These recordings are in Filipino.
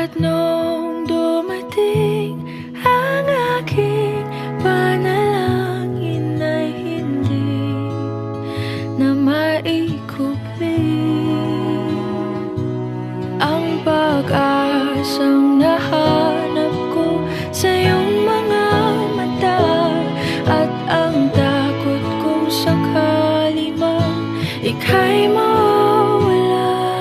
At nung dumating ang aking panalangin ay hindi na maikupli ang pag-asang nahanap ko sa iyong mga mata, at ang takot kong sakali mang ika'y mawala.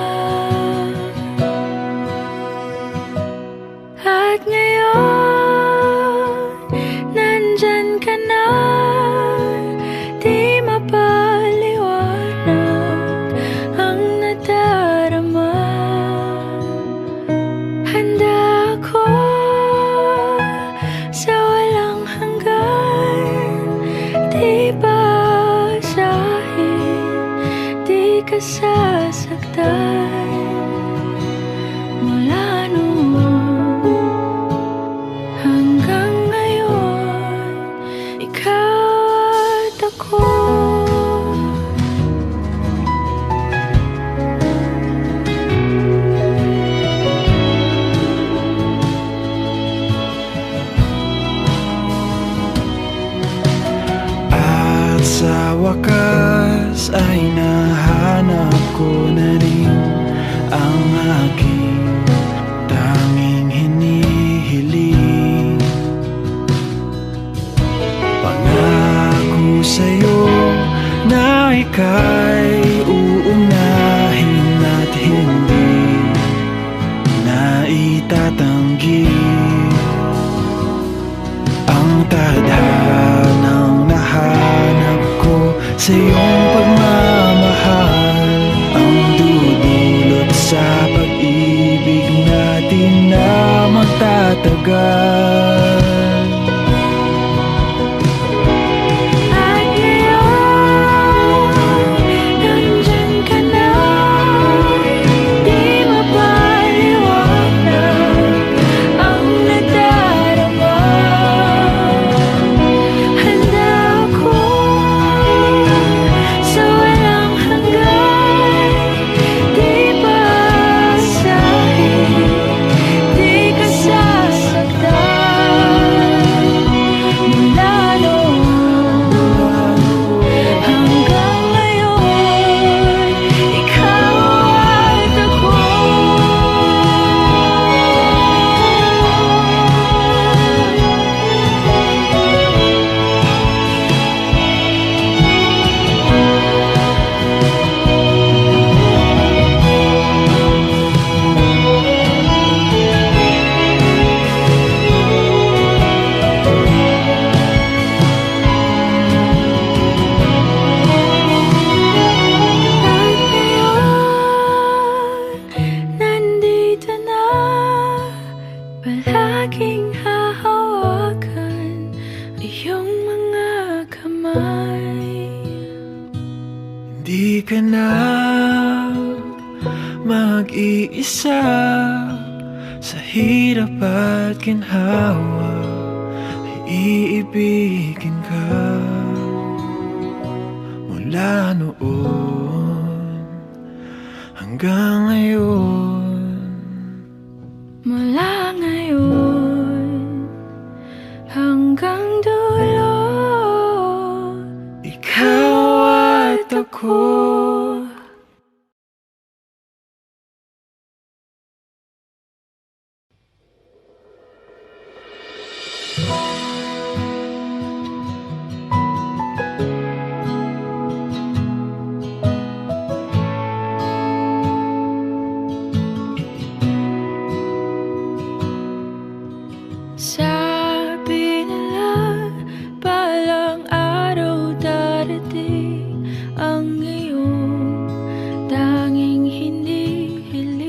At ngayon, nandyan ka na, di mapaliwanag ang nadarama. Handa ako sa walang hanggan, di basahin, di ka sasaktan. Mula noon hanggang ngayon, ikaw at ako. At sa wakas ay nahanap ko na rin ang aking tanging hinihiling. Pangako sa'yo na ika'y uunahin at hindi na itatanggi ang tadhanang nahanap ko sa iyong pagmamahal, ang dudulot sa pag-ibig natin na magtatagal. At ngayon, nandyan ka na, di mapaliwanag ang nadarama. Handa ako sa walang hanggan, di basahin, di ka sasaktan. Mula noon hanggang ngayon, ikaw at ako. At ngayon, nandito na, palaging hahawakan iyong mga kamay. Di ka na mag-iisa sa hirap at ginhawa, iibigin ka. Mula noon hanggang ngayon, Mula ngayon hanggang dulo, ikaw at ako. sabi nila, balang araw darating ang iyong tanging hinihiling.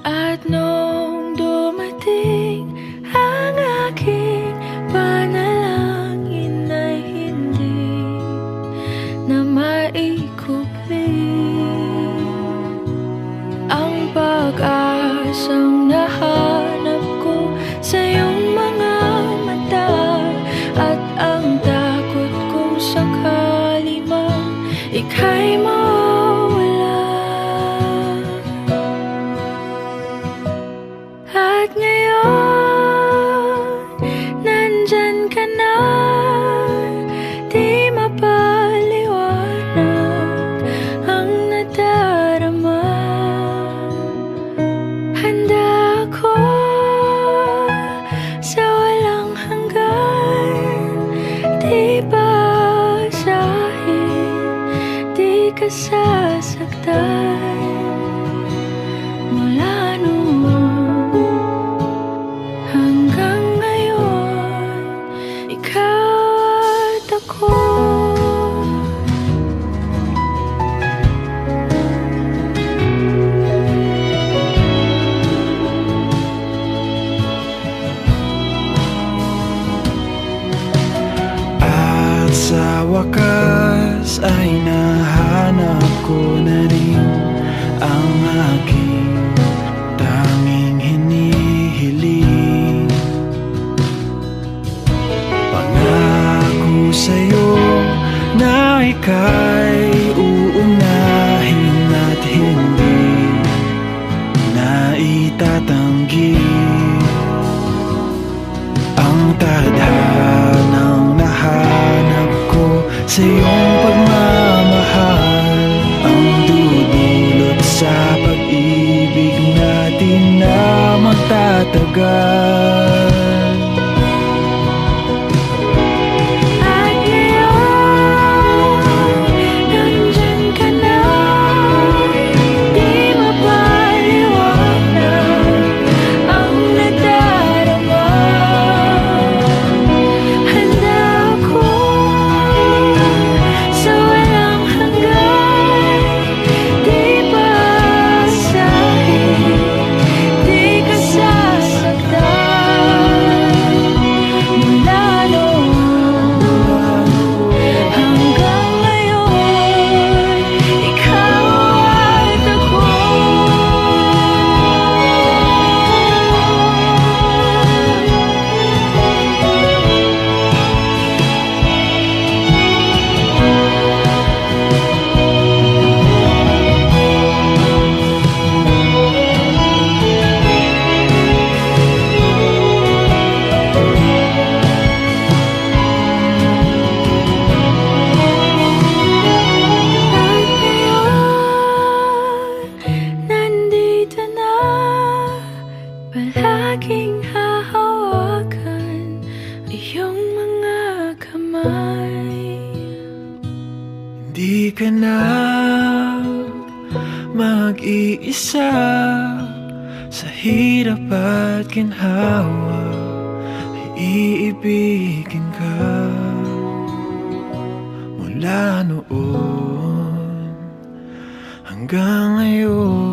At nung dumating ang aking panalangin ay hindi na maikupli ang pag-asang nahanap ko sa iyong mga mata, at ang takot kong sakali mang ika'y mawala. aking tanging hinihiling. Pangako sa'yo na ika'y uunahin at hindi na itatanggi. Ang tadhanang nahanap ko sa iyong pagmamahal ang dudulot sa pag-ibig natin na magtatagal. Palaging hahawakan iyong mga kamay. Hindi ka na mag-iisa sa hirap at ginhawa, ay iibigin ka. Mula noon hanggang ngayon